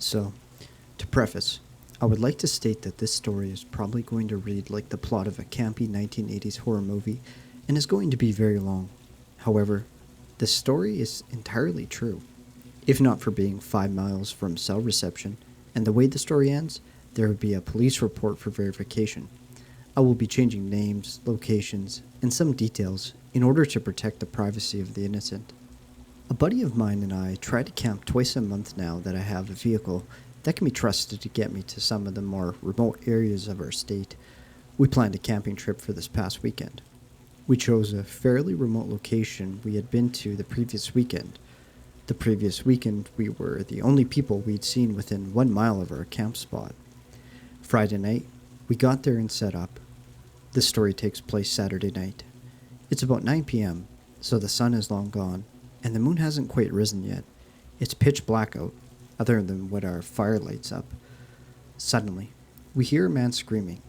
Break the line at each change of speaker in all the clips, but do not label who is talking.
So, to preface, I would like to state that this story is probably going to read like the plot of a campy 1980s horror movie and is going to be very long. However, the story is entirely true. If not for being 5 miles from cell reception, and the way the story ends, there would be a police report for verification. I will be changing names, locations, and some details in order to protect the privacy of the innocent. A buddy of mine and I try to camp twice a month now that I have a vehicle that can be trusted to get me to some of the more remote areas of our state. We planned a camping trip for this past weekend. We chose a fairly remote location we had been to the previous weekend. The previous weekend, we were the only people we'd seen within 1 mile of our camp spot. Friday night, we got there and set up. This story takes place Saturday night. It's about 9 p.m., so the sun is long gone, and the moon hasn't quite risen yet. It's pitch black out, other than when our fire lights up. Suddenly, we hear a man screaming.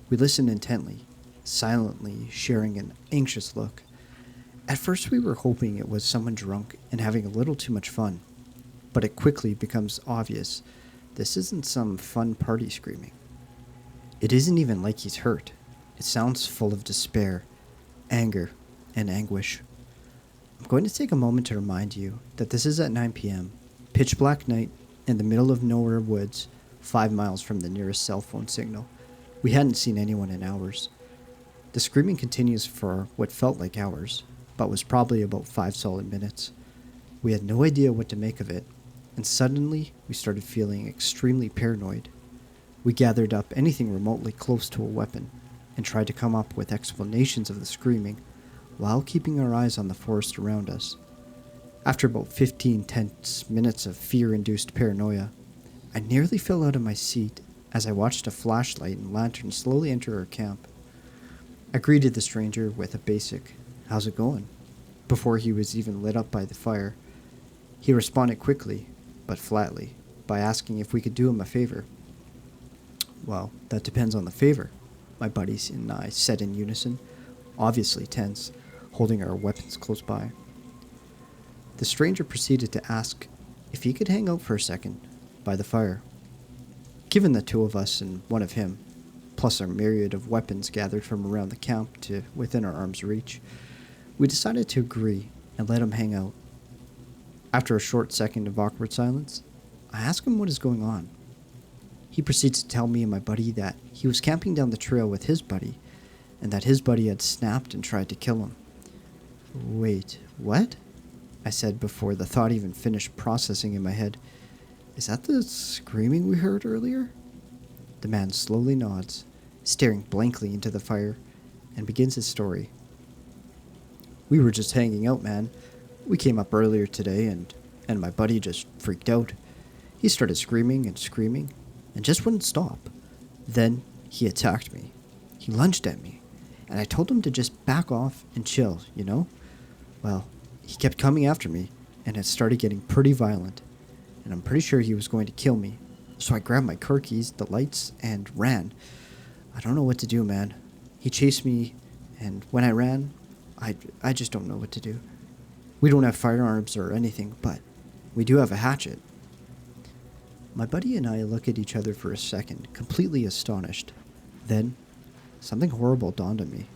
We listen intently, silently sharing an anxious look. At first we were hoping it was someone drunk and having a little too much fun, but it quickly becomes obvious this isn't some fun party screaming. It isn't even like he's hurt. It sounds full of despair, anger, and anguish. I'm going to take a moment to remind you that this is at 9 p.m., pitch black night, in the middle of nowhere woods, 5 miles from the nearest cell phone signal. We hadn't seen anyone in hours. The screaming continues for what felt like hours, but was probably about 5 solid minutes. We had no idea what to make of it, and suddenly we started feeling extremely paranoid. We gathered up anything remotely close to a weapon and tried to come up with explanations of the screaming while keeping our eyes on the forest around us. After about 15 tense minutes of fear-induced paranoia, I nearly fell out of my seat as I watched a flashlight and lantern slowly enter our camp. I greeted the stranger with a basic, "How's it going?" before he was even lit up by the fire. He responded quickly, but flatly, by asking if we could do him a favor. "Well, that depends on the favor," my buddies and I said in unison, obviously tense, holding our weapons close by. The stranger proceeded to ask if he could hang out for a second by the fire. Given the two of us and one of him, plus our myriad of weapons gathered from around the camp to within our arm's reach, we decided to agree and let him hang out. After a short second of awkward silence, I asked him what is going on. He proceeds to tell me and my buddy that he was camping down the trail with his buddy, and that his buddy had snapped and tried to kill him. "Wait, what?" I said before the thought even finished processing in my head. "Is that the screaming we heard earlier?" The man slowly nods, staring blankly into the fire, and begins his story. "We were just hanging out, man. We came up earlier today, and my buddy just freaked out. He started screaming and just wouldn't stop. Then he attacked me. He lunged at me, and I told him to just back off and chill, you know? Well, he kept coming after me, and it started getting pretty violent, and I'm pretty sure he was going to kill me. So I grabbed my car keys, the lights, and ran. I don't know what to do, man. He chased me, and when I ran, I just don't know what to do. We don't have firearms or anything, but we do have a hatchet." My buddy and I look at each other for a second, completely astonished. Then, something horrible dawned on me.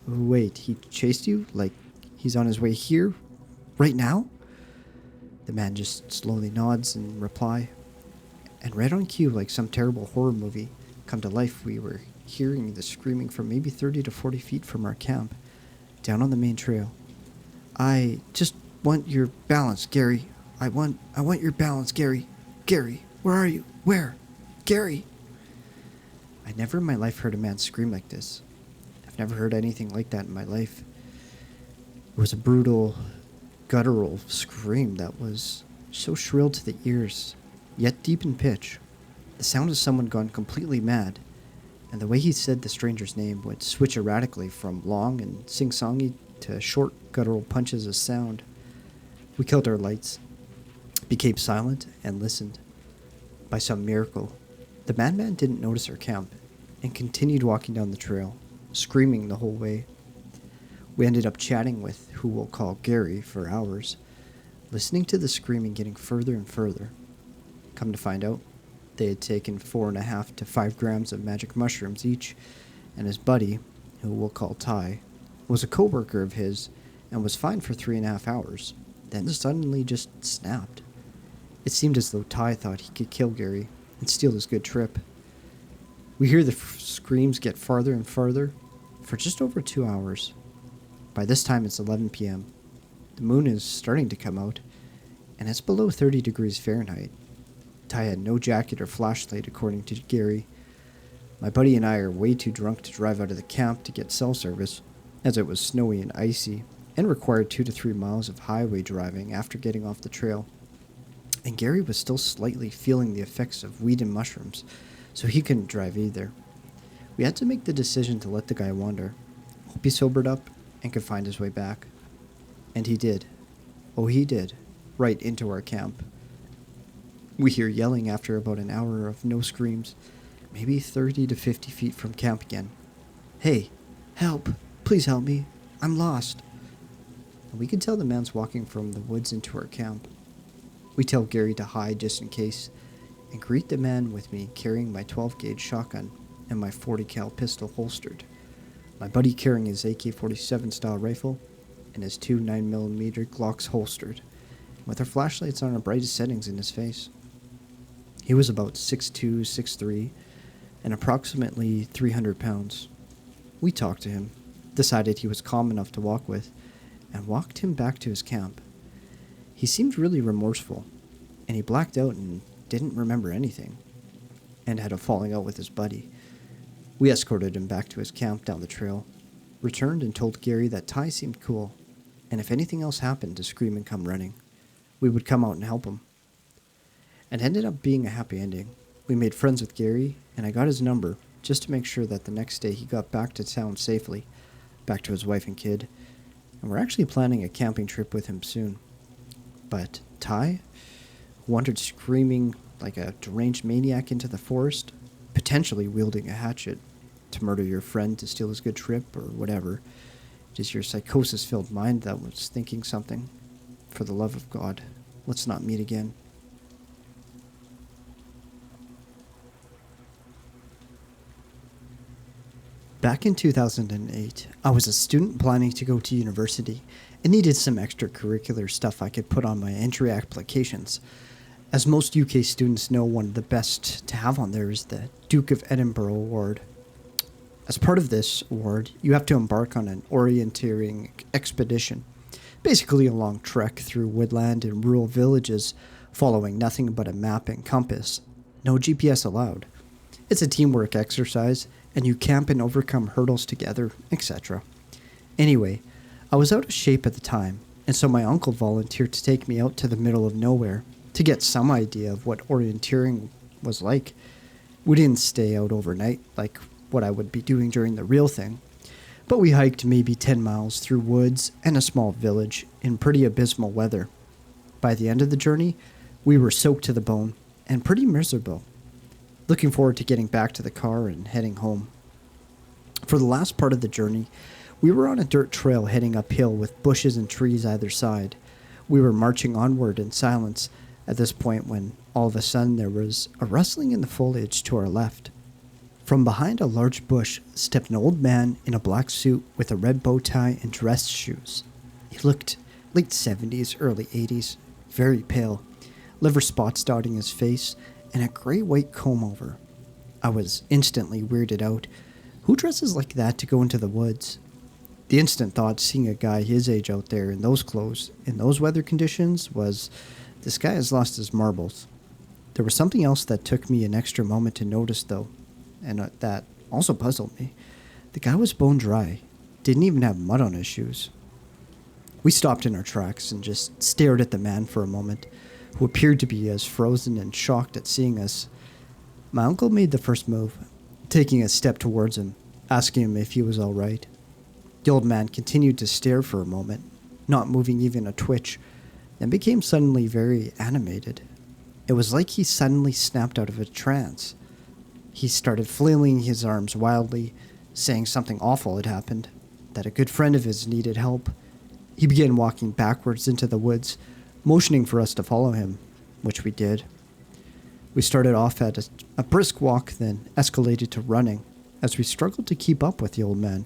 "Wait, he chased you? Like, he's on his way here? Right now?" The man just slowly nods in reply. And right on cue, like some terrible horror movie come to life, we were hearing the screaming from maybe 30 to 40 feet from our camp, down on the main trail. "I just want your balance, Gary. I want your balance, Gary. Gary, where are you? Where? Gary!" I never in my life heard a man scream like this. I've never heard anything like that in my life. It was a brutal, guttural scream that was so shrill to the ears, yet deep in pitch. The sound of someone gone completely mad, and the way he said the stranger's name would switch erratically from long and sing-songy to short, guttural punches of sound. We killed our lights, became silent, and listened. By some miracle, the madman didn't notice our camp and continued walking down the trail, screaming the whole way. We ended up chatting with who we'll call Gary for hours, listening to the screaming getting further and further. Come to find out, they had taken 4.5 to 5 grams of magic mushrooms each, and his buddy, who we'll call Ty, was a co-worker of his and was fine for 3.5 hours, then suddenly just snapped. It seemed as though Ty thought he could kill Gary and steal his good trip. We hear the screams get farther and farther for just over 2 hours. By this time it's 11 p.m. The moon is starting to come out, and it's below 30 degrees Fahrenheit. Ty had no jacket or flashlight, according to Gary. My buddy and I are way too drunk to drive out of the camp to get cell service, as it was snowy and icy, and required 2 to 3 miles of highway driving after getting off the trail. And Gary was still slightly feeling the effects of weed and mushrooms, so he couldn't drive either. We had to make the decision to let the guy wander, hope he sobered up and could find his way back. And he did. Oh, he did. Right into our camp. We hear yelling after about an hour of no screams, maybe 30 to 50 feet from camp again. "Hey, help! Please help me! I'm lost!" And we could tell the man's walking from the woods into our camp. We tell Gary to hide just in case, and greet the man with me carrying my 12-gauge shotgun and my 40 cal pistol holstered, my buddy carrying his AK-47 style rifle and his 2 9mm Glocks holstered, with our flashlights on our brightest settings in his face. He was about 6'2", 6'3", and approximately 300 pounds. We talked to him, decided he was calm enough to walk with, and walked him back to his camp. He seemed really remorseful, and he blacked out and didn't remember anything, and had a falling out with his buddy. We escorted him back to his camp down the trail, returned and told Gary that Ty seemed cool, and if anything else happened to scream and come running, we would come out and help him. It ended up being a happy ending. We made friends with Gary, and I got his number just to make sure that the next day he got back to town safely, back to his wife and kid, and we're actually planning a camping trip with him soon. But Ty wandered screaming like a deranged maniac into the forest, potentially wielding a hatchet to murder your friend to steal his good trip or whatever. It is your psychosis-filled mind that was thinking something. For the love of God, let's not meet again. Back in 2008, I was a student planning to go to university and needed some extracurricular stuff I could put on my entry applications. As most UK students know, one of the best to have on there is the Duke of Edinburgh Award. As part of this award, you have to embark on an orienteering expedition, basically a long trek through woodland and rural villages, following nothing but a map and compass. No GPS allowed. It's a teamwork exercise, and you camp and overcome hurdles together, etc. Anyway, I was out of shape at the time, and so my uncle volunteered to take me out to the middle of nowhere to get some idea of what orienteering was like. We didn't stay out overnight like what I would be doing during the real thing, but we hiked maybe 10 miles through woods and a small village in pretty abysmal weather. By the end of the journey, we were soaked to the bone and pretty miserable. Looking forward to getting back to the car and heading home. For the last part of the journey, we were on a dirt trail heading uphill with bushes and trees either side. We were marching onward in silence at this point when all of a sudden there was a rustling in the foliage to our left. From behind a large bush stepped an old man in a black suit with a red bow tie and dress shoes. He looked late 70s, early 80s, very pale, liver spots dotting his face, and a gray-white comb-over. I was instantly weirded out. Who dresses like that to go into the woods? The instant thought seeing a guy his age out there in those clothes, in those weather conditions, was, this guy has lost his marbles. There was something else that took me an extra moment to notice, though, and that also puzzled me. The guy was bone dry, didn't even have mud on his shoes. We stopped in our tracks and just stared at the man for a moment, who appeared to be as frozen and shocked at seeing us. My uncle made the first move, taking a step towards him, asking him if he was all right. The old man continued to stare for a moment, not moving even a twitch, then became suddenly very animated. It was like he suddenly snapped out of a trance. He started flailing his arms wildly, saying something awful had happened, that a good friend of his needed help. He began walking backwards into the woods, motioning for us to follow him, which we did. We started off at a brisk walk, then escalated to running as we struggled to keep up with the old man.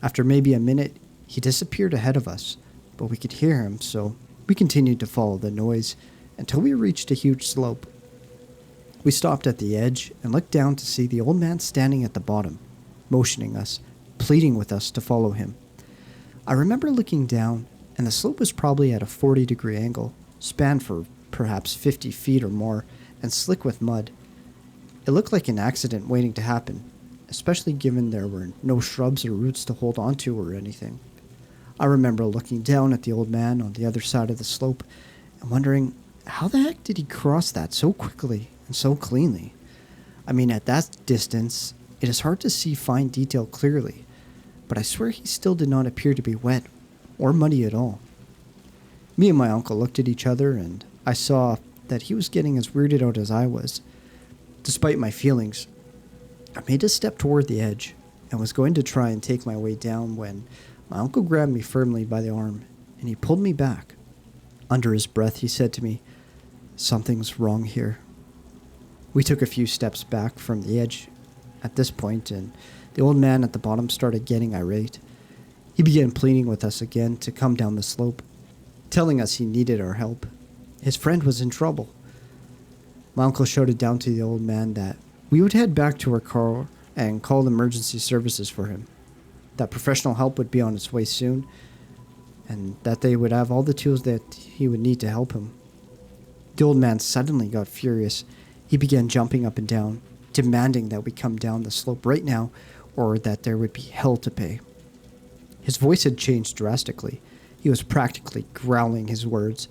After maybe a minute, he disappeared ahead of us, but we could hear him, so we continued to follow the noise until we reached a huge slope. We stopped at the edge and looked down to see the old man standing at the bottom, motioning us, pleading with us to follow him. I remember looking down, and the slope was probably at a 40-degree angle, spanned for perhaps 50 feet or more, and slick with mud. It looked like an accident waiting to happen, especially given there were no shrubs or roots to hold onto or anything. I remember looking down at the old man on the other side of the slope and wondering, how the heck did he cross that so quickly and so cleanly? I mean, at that distance, it is hard to see fine detail clearly, but I swear he still did not appear to be wet or muddy at all. Me and my uncle looked at each other, and I saw that he was getting as weirded out as I was. Despite my feelings, I made a step toward the edge and was going to try and take my way down when my uncle grabbed me firmly by the arm and he pulled me back. Under his breath, he said to me, "Something's wrong here." We took a few steps back from the edge at this point, and the old man at the bottom started getting irate. He began pleading with us again to come down the slope, telling us he needed our help. His friend was in trouble. My uncle shouted down to the old man that we would head back to our car and call emergency services for him, that professional help would be on its way soon, and that they would have all the tools that he would need to help him. The old man suddenly got furious. He began jumping up and down, demanding that we come down the slope right now or that there would be hell to pay. His voice had changed drastically. He was practically growling his words,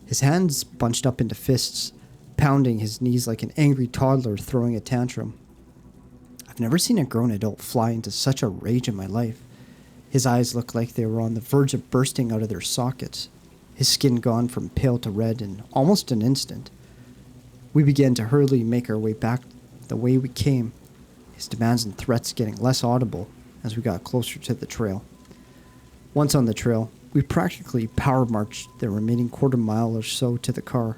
his hands bunched up into fists, pounding his knees like an angry toddler throwing a tantrum. I've never seen a grown adult fly into such a rage in my life. His eyes looked like they were on the verge of bursting out of their sockets, his skin gone from pale to red in almost an instant. We began to hurriedly make our way back the way we came, his demands and threats getting less audible as we got closer to the trail. Once on the trail, we practically power marched the remaining quarter mile or so to the car.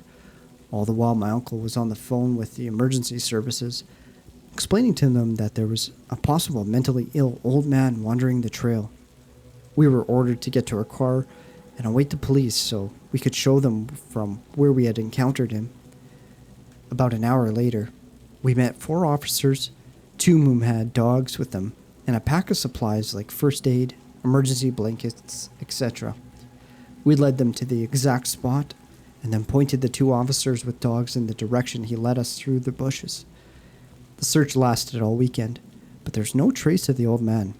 All the while my uncle was on the phone with the emergency services, explaining to them that there was a possible mentally ill old man wandering the trail. We were ordered to get to our car and await the police so we could show them from where we had encountered him. About an hour later, we met 4 officers, 2 of whom had dogs with them, and a pack of supplies like first aid, emergency blankets, etc. We led them to the exact spot and then pointed the 2 officers with dogs in the direction he led us through the bushes. The search lasted all weekend, but there's no trace of the old man.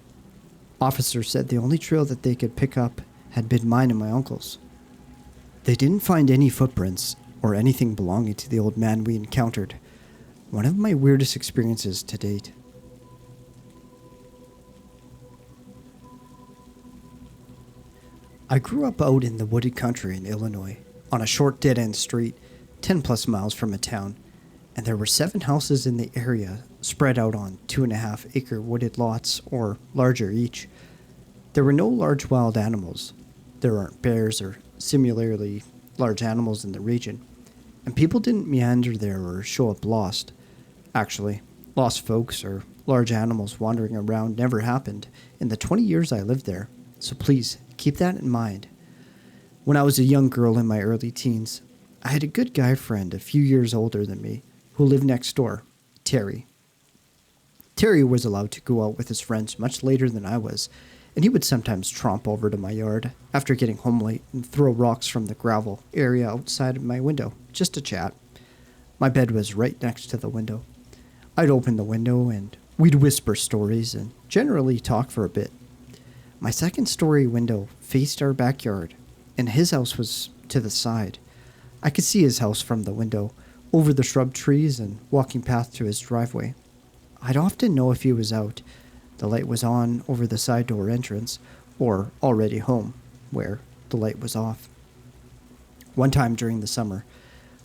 Officers said the only trail that they could pick up had been mine and my uncle's. They didn't find any footprints or anything belonging to the old man we encountered. One of my weirdest experiences to date. I grew up out in the wooded country in Illinois, on a short dead-end street, 10 plus miles from a town, and there were 7 houses in the area spread out on 2.5-acre wooded lots, or larger each. There were no large wild animals. There aren't bears or similarly large animals in the region, and people didn't meander there or show up lost. Actually, lost folks or large animals wandering around never happened in the 20 years I lived there, so please keep that in mind. When I was a young girl in my early teens, I had a good guy friend a few years older than me who lived next door, Terry. Terry was allowed to go out with his friends much later than I was, and he would sometimes tromp over to my yard after getting home late and throw rocks from the gravel area outside of my window, just to chat. My bed was right next to the window. I'd open the window and we'd whisper stories and generally talk for a bit. My second-story window faced our backyard, and his house was to the side. I could see his house from the window, over the shrub trees and walking path to his driveway. I'd often know if he was out. The light was on over the side door entrance, or already home, where the light was off. One time during the summer,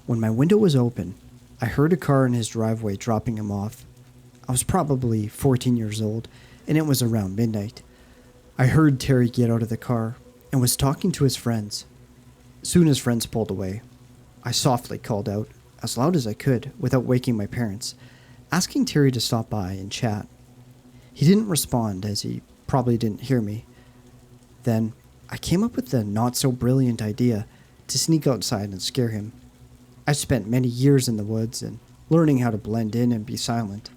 when my window was open, I heard a car in his driveway dropping him off. I was probably 14 years old, and it was around midnight. I heard Terry get out of the car and was talking to his friends. Soon his friends pulled away. I softly called out, as loud as I could without waking my parents, asking Terry to stop by and chat. He didn't respond, as he probably didn't hear me. Then I came up with the not-so-brilliant idea to sneak outside and scare him. I spent many years in the woods and learning how to blend in and be silent.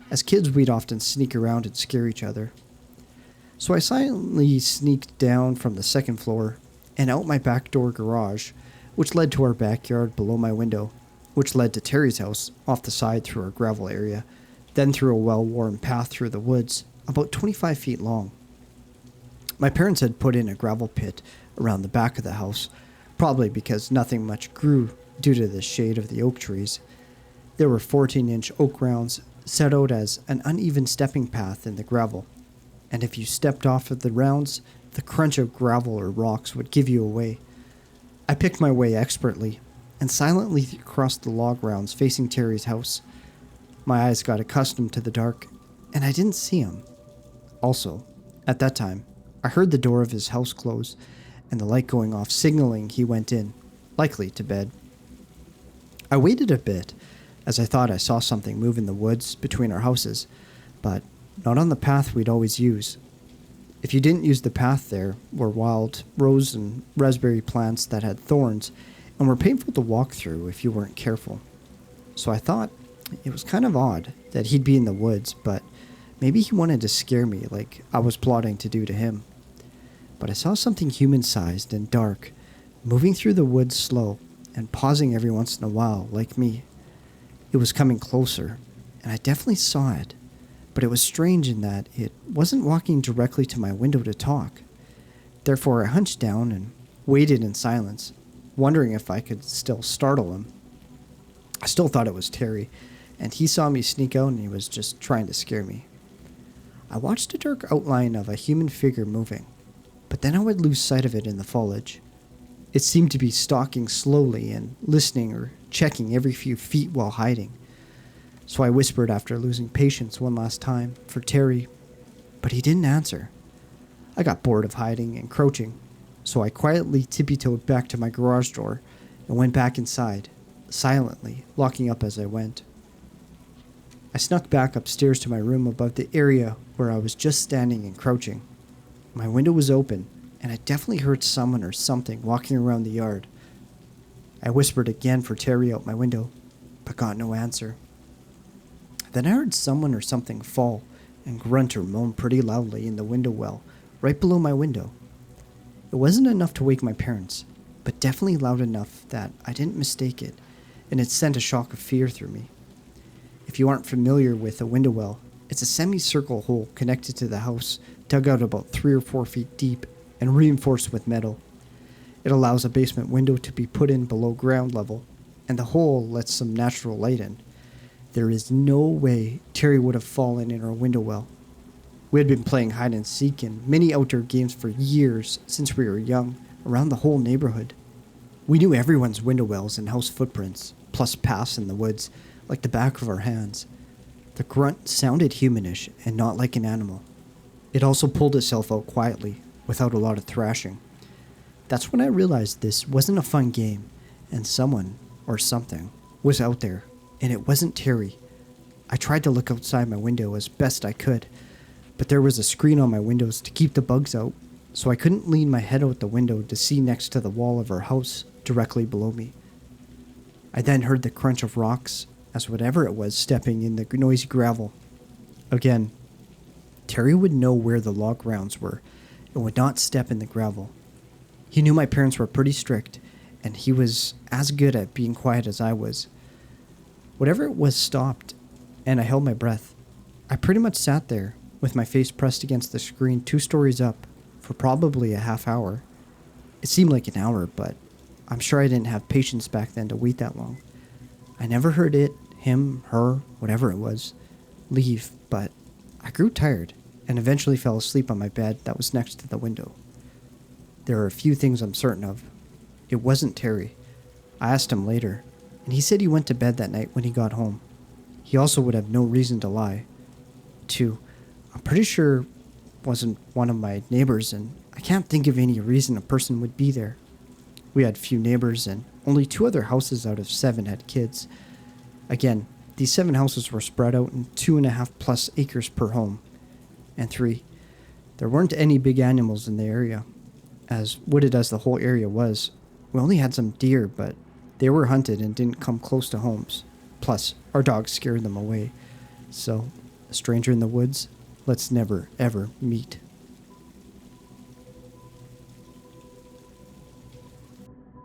As kids, we'd often sneak around and scare each other. So I silently sneaked down from the second floor and out my back door garage, which led to our backyard below my window, which led to Terry's house off the side through our gravel area, then through a well-worn path through the woods, about 25 feet long. My parents had put in a gravel pit around the back of the house, probably because nothing much grew due to the shade of the oak trees. There were 14-inch oak rounds set out as an uneven stepping path in the gravel, and if you stepped off of the rounds, the crunch of gravel or rocks would give you away. I picked my way expertly and silently crossed the log rounds facing Terry's house. My eyes got accustomed to the dark, and I didn't see him. Also, at that time, I heard the door of his house close and the light going off, signaling he went in, likely to bed. I waited a bit, as I thought I saw something move in the woods between our houses, but not on the path we'd always use. If you didn't use the path, there were wild rose and raspberry plants that had thorns and were painful to walk through if you weren't careful. So I thought it was kind of odd that he'd be in the woods, but maybe he wanted to scare me like I was plotting to do to him. But I saw something human-sized and dark, moving through the woods slow and pausing every once in a while, like me. It was coming closer, and I definitely saw it, but it was strange in that it wasn't walking directly to my window to talk. Therefore, I hunched down and waited in silence, wondering if I could still startle him. I still thought it was Terry, and he saw me sneak out and he was just trying to scare me. I watched a dark outline of a human figure moving, but then I would lose sight of it in the foliage. It seemed to be stalking slowly and listening or checking every few feet while hiding. So I whispered after losing patience one last time for Terry, but he didn't answer. I got bored of hiding and crouching, so I quietly tippy-toed back to my garage door and went back inside, silently, locking up as I went. I snuck back upstairs to my room above the area where I was just standing and crouching. My window was open, and I definitely heard someone or something walking around the yard. I whispered again for Terry out my window, but got no answer. Then I heard someone or something fall and grunt or moan pretty loudly in the window well, right below my window. It wasn't enough to wake my parents, but definitely loud enough that I didn't mistake it, and it sent a shock of fear through me. If you aren't familiar with a window well, it's a semicircle hole connected to the house, dug out about 3 or 4 feet deep and reinforced with metal. It allows a basement window to be put in below ground level, and the hole lets some natural light in. There is no way Terry would have fallen in our window well. We had been playing hide and seek and many outdoor games for years since we were young, around the whole neighborhood. We knew everyone's window wells and house footprints, plus paths in the woods, like the back of our hands. The grunt sounded humanish and not like an animal. It also pulled itself out quietly, without a lot of thrashing. That's when I realized this wasn't a fun game, and someone, or something, was out there, and it wasn't Terry. I tried to look outside my window as best I could, but there was a screen on my windows to keep the bugs out, so I couldn't lean my head out the window to see next to the wall of our house directly below me. I then heard the crunch of rocks as whatever it was stepping in the noisy gravel. Again, Terry would know where the log rounds were and would not step in the gravel. He knew my parents were pretty strict, and he was as good at being quiet as I was. Whatever it was stopped, and I held my breath. I pretty much sat there, with my face pressed against the screen 2 stories up, for probably a half hour. It seemed like an hour, but I'm sure I didn't have patience back then to wait that long. I never heard it, him, her, whatever it was, leave, but I grew tired and eventually fell asleep on my bed that was next to the window. There are a few things I'm certain of. It wasn't Terry. I asked him later, and he said he went to bed that night when he got home. He also would have no reason to lie. 2, I'm pretty sure wasn't one of my neighbors, and I can't think of any reason a person would be there. We had few neighbors, and Only 2 other houses out of 7 had kids. Again, these 7 houses were spread out in 2.5+ acres per home. And 3, there weren't any big animals in the area. As wooded as the whole area was, we only had some deer, but they were hunted and didn't come close to homes. Plus, our dogs scared them away. So, a stranger in the woods, let's never, ever meet.